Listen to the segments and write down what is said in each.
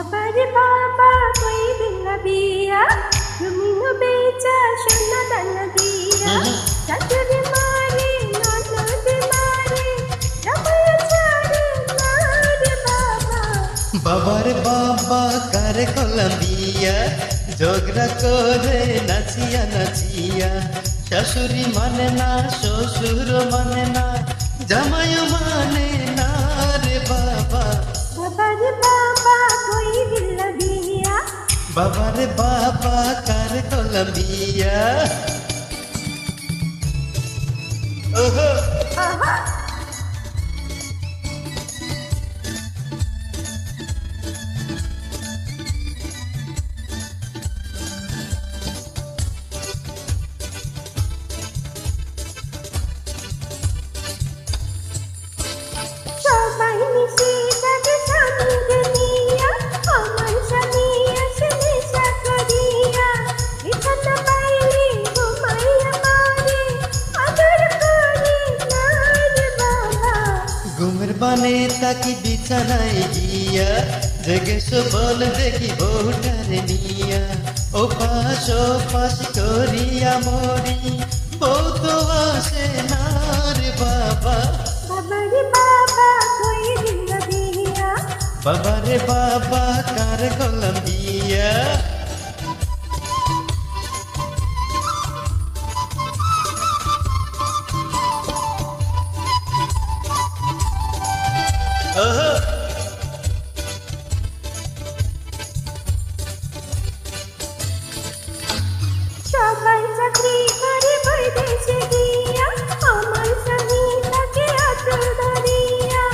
বাবারে বাবা কই দিলা বিয়া তুমি বেচা সোনা দানা দিয়া চাচুরে মারে ননদ মারে জামাই ছাড়ে না রে বাবা বাবারে বাবা কারে কলম্বিয়া ঝগড়া করে নাচিয়া নাচিয়া শাশুড়ি মানে না শ্বশুর মানে না জামাই মানে না রে বাবা বাবারে বাবা কই দিলা বিয়া বাবারে বাবা কারে কলম্বিয়া ওহো আহা সবাই মিশে যাবে স্বামীকে নিয়া আমার স্বামী আসে নেশা করিয়া বিছানা পাইলে ঘুমাইয়া মারে আদর করে না রে বাবা ঘুমের বানে তাকি বিছানায় গিয়া জেগে বল দেখি বউটারে নিয়া ও পাশ করিয়া মরি বউ তো আসে না রে বাবা বাবারে বাবা কই দিলা বিয়া বাবারে বাবা কার কলম্বিয়া ওহো সবাই চাকরি করে বৈদেশে গিয়া আমার স্বামী তাকে আঁচল ধরিয়া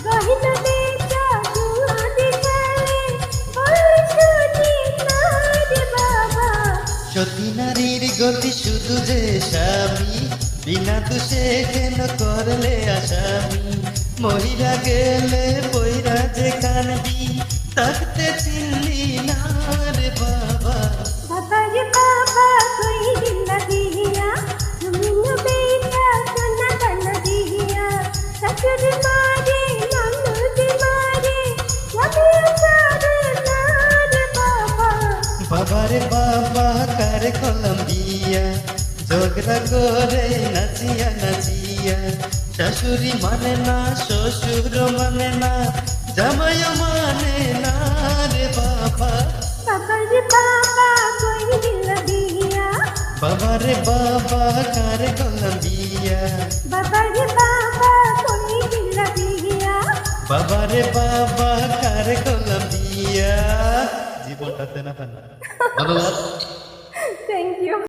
গহিনা বেচা জুয়াতে খেলে বলে শুনি না রে বাবা সতী নারীর গতি শুধু যে স্বামী বিনা দোষে কেন করলে আসামি মহিলা গেলে বইরা যে কানবি থাকতে চিনলি না রে বাবা বাবারে বাবা কই দিলা বিয়া তুমি বেচা সোনা দানা দিয়া শাশুড়ি মারে ননদ মারে জামাই ছাড়ে না রে বাবা বাবারে বাবা কারে কলম্বিয়া ঝগড়া করে নাচিয়া নাচিয়া শাশুড়ি মানে না শ্বশুর মানে না জামাই মানে না রে বাবা বাবারে বাবা কই দিলা বিয়া বাবারে বাবা কারে কলম্বিয়া বাবারে বাবা কই দিলা বিয়া বাবারে বাবা কারে কলম্বিয়া জীবনটাতে না ধন্যবাদ থ্যাংক ইউ